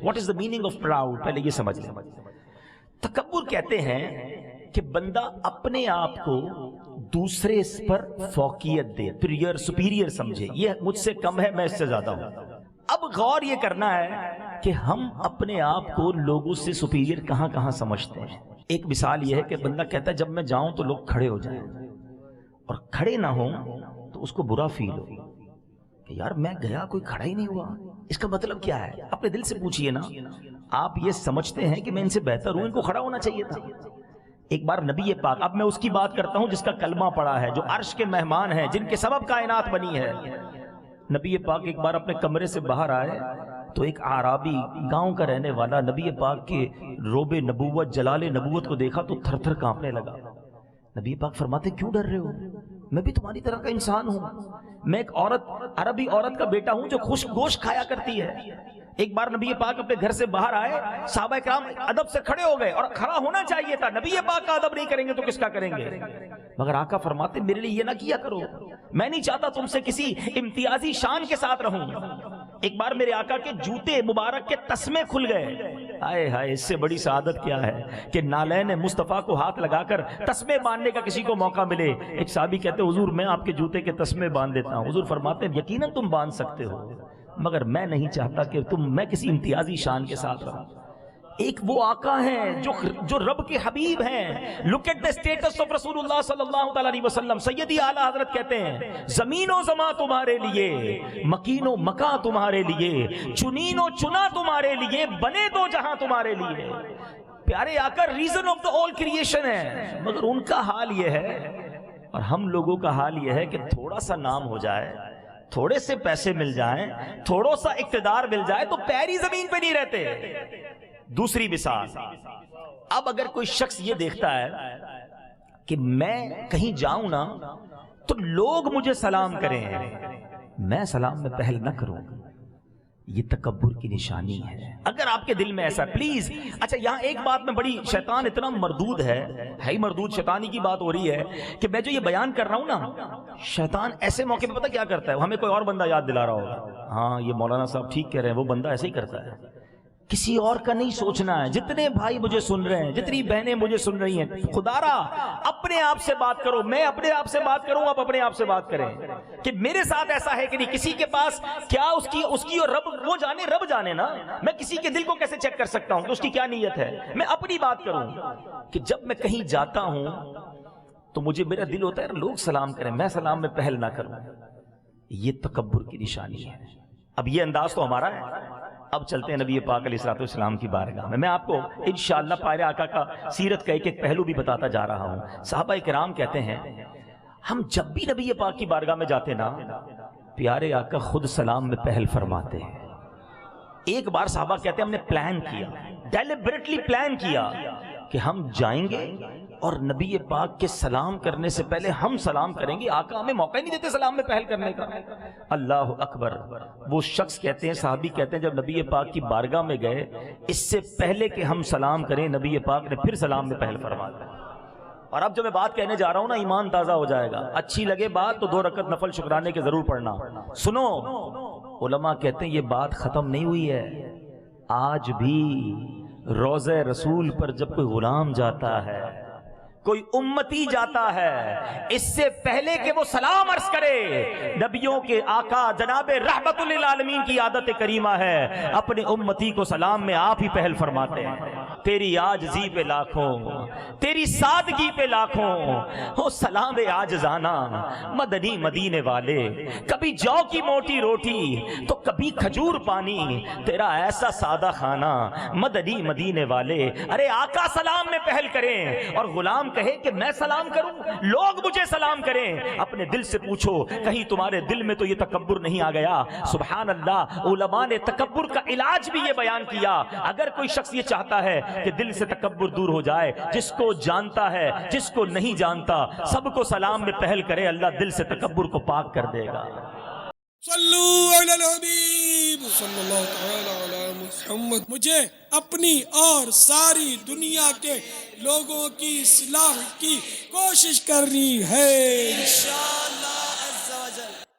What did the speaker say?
What is the meaning of proud? پہلے یہ سمجھ لیں. تکبر کہتے ہیں کہ بندہ اپنے آپ کو دوسرے پر فوقیت دے, سپیریئر سمجھے, یہ مجھ سے کم ہے, میں اس سے زیادہ ہوں. اب غور یہ کرنا ہے کہ ہم اپنے آپ کو لوگوں سے سپیریئر کہاں کہاں سمجھتے ہیں. ایک مثال یہ ہے کہ بندہ کہتا ہے جب میں جاؤں تو لوگ کھڑے ہو جائیں, اور کھڑے نہ ہوں تو اس کو برا فیل ہو کہ یار میں گیا کوئی کھڑا ہی نہیں ہوا. اس کا مطلب کیا ہے؟ اپنے دل سے پوچھئے نا. آپ یہ سمجھتے ہیں کہ میں ان سے بہتر ہوں, ان کو کھڑا ہونا چاہیے تھا. ایک بار نبی پاک, اب میں اس کی بات کرتا ہوں جس کا کلمہ پڑا ہے, جو عرش کے مہمان ہیں, جن کے سبب کائنات بنی ہے. نبی پاک ایک بار اپنے کمرے سے باہر آئے تو ایک اعرابی گاؤں کا رہنے والا نبی پاک کے روب نبوت, جلال نبوت کو دیکھا تو تھر تھر کانپنے لگا. نبی پاک فرماتے کیوں ڈر رہے ہو؟ میں بھی تمہاری طرح کا انسان ہوں. میں ایک عورت, عربی عورت کا بیٹا ہوں جو خوش گوشت کھایا کرتی ہے. ایک بار نبی پاک اپنے گھر سے باہر آئے, صحابہ کرام ادب سے کھڑے ہو گئے, اور کھڑا ہونا چاہیے تھا. نبی پاک کا ادب نہیں کریں گے تو کس کا کریں گے؟ مگر آقا فرماتے میرے لیے یہ نہ کیا کرو, میں نہیں چاہتا تم سے کسی امتیازی شان کے ساتھ رہوں. ایک بار میرے آقا کے جوتے مبارک کے تسمے کھل گئے. آئے ہائے, اس سے بڑی سعادت کیا ہے کہ نالین مصطفیٰ کو ہاتھ لگا کر تسمے باندھنے کا کسی کو موقع ملے. ایک صحابی کہتے حضور میں آپ کے جوتے کے تسمے باندھ دیتا ہوں. حضور فرماتے ہیں یقیناً تم باندھ سکتے ہو, مگر میں نہیں چاہتا کہ میں کسی امتیازی شان کے ساتھ رہوں. ایک وہ آقا ہیں جو رب کے حبیب ہیں. Look at the status of رسول اللہ صلی اللہ علیہ وسلم. سیدی اعلیٰ حضرت کہتے ہیں زمین و زمان تمہارے لیے, مکین و مکان تمہارے لیے, چنین و چنا تمہارے لیے, بنے دو جہاں تمہارے لیے. پیارے آقا reason of the all creation ہے, مگر ان کا حال یہ ہے اور ہم لوگوں کا حال یہ ہے کہ تھوڑا سا نام ہو جائے, تھوڑے سے پیسے مل جائیں, تھوڑا سا اقتدار مل جائے تو پیری زمین پہ نہیں رہتے. دوسری مثال, اب اگر کوئی شخص یہ دیکھتا ہے کہ میں کہیں جاؤں نا تو لوگ مجھے سلام کریں, میں سلام میں پہل نہ کروں, یہ تکبر کی نشانی ہے. اگر آپ کے دل میں ایسا, پلیز. اچھا یہاں ایک بات میں بڑی, شیطان اتنا مردود ہے ہی مردود, شیطانی کی بات ہو رہی ہے کہ میں جو یہ بیان کر رہا ہوں نا, شیطان ایسے موقع پہ پتہ کیا کرتا ہے, ہمیں کوئی اور بندہ یاد دلا رہا ہوگا, ہاں یہ مولانا صاحب ٹھیک کہہ رہے ہیں, وہ بندہ ایسے ہی کرتا ہے. کسی اور کا نہیں سوچنا ہے. جتنے بھائی مجھے سن رہے ہیں, جتنی بہنیں مجھے سن رہی ہیں, خدا را اپنے آپ سے بات کرو. میں اپنے آپ سے بات کروں, آپ اپنے آپ سے بات کریں کہ میرے ساتھ ایسا ہے کہ نہیں. کسی کے پاس کیا اس کی اور رب وہ جانے, رب جانے نا. میں کسی کے دل کو کیسے چیک کر سکتا ہوں کہ اس کی کیا نیت ہے؟ میں اپنی بات کروں کہ جب میں کہیں جاتا ہوں تو مجھے میرا دل ہوتا ہے لوگ سلام کریں, میں سلام میں پہل نہ کروں. یہ تکبر کی نشانی ہے. اب یہ انداز تو ہمارا ہے. اب چلتے ہیں نبی پاک علیہ الصلوۃ والسلام کی بارگاہ میں. میں آپ کو انشاءاللہ پارے آقا کا سیرت کا ایک ایک پہلو بھی بتاتا جا رہا ہوں. صحابہ کرام کہتے ہیں ہم جب بھی نبی پاک کی بارگاہ میں جاتے نا, پیارے آقا خود سلام میں پہل فرماتے ہیں. ایک بار صحابہ کہتے ہیں ہم نے پلان کیا, ڈیلیبریٹلی پلان کیا کہ ہم جائیں گے اور نبی پاک کے سلام کرنے سے پہلے ہم سلام کریں گے. آقا ہمیں موقع ہی نہیں دیتے سلام میں پہل کرنے کا. اللہ اکبر. وہ شخص کہتے ہیں, صحابی کہتے ہیں جب نبی پاک کی بارگاہ میں گئے, اس سے پہلے کہ ہم سلام کریں نبی پاک نے پھر سلام میں پہل فرما دیا. اور اب جو میں بات کہنے جا رہا ہوں نا, ایمان تازہ ہو جائے گا. اچھی لگے بات تو 2 رکعت نفل شکرانے کے ضرور پڑھنا. سنو, علماء کہتے ہیں یہ بات ختم نہیں ہوئی ہے. آج بھی روضہ رسول پر جب کوئی غلام جاتا ہے, کوئی امتی جاتا ہے, اس سے پہلے کہ وہ سلام عرض کرے, نبیوں کے آقا جناب رحمت للعالمین کی عادت کریمہ ہے اپنے امتی کو سلام میں آپ ہی پہل فرماتے ہیں. تیری عاجزی پہ لاکھوں, تیری سادگی پہ لاکھوں, ہو سلام عاجزانہ مدنی مدینے والے. کبھی جو کی موٹی روٹی تو کبھی کھجور پانی, تیرا ایسا سادہ کھانا مدنی مدینے والے. ارے آقا سلام میں پہل کریں اور غلام کہے کہ میں سلام کروں, لوگ مجھے سلام کریں. اپنے دل سے پوچھو کہیں تمہارے دل میں تو یہ تکبر نہیں آ گیا؟ سبحان اللہ. علماء نے تکبر کا علاج بھی یہ بیان کیا. اگر کوئی شخص یہ چاہتا ہے کہ دل سے تکبر دور ہو جائے, جس کو جانتا ہے جس کو نہیں جانتا سب کو سلام میں پہل کرے, اللہ دل سے تکبر کو پاک کر دے گا. صلو علی الحبیب صلی اللہ تعالی علی محمد. مجھے اپنی اور ساری دنیا کے لوگوں کی اصلاح کی کوشش کرنی ہے.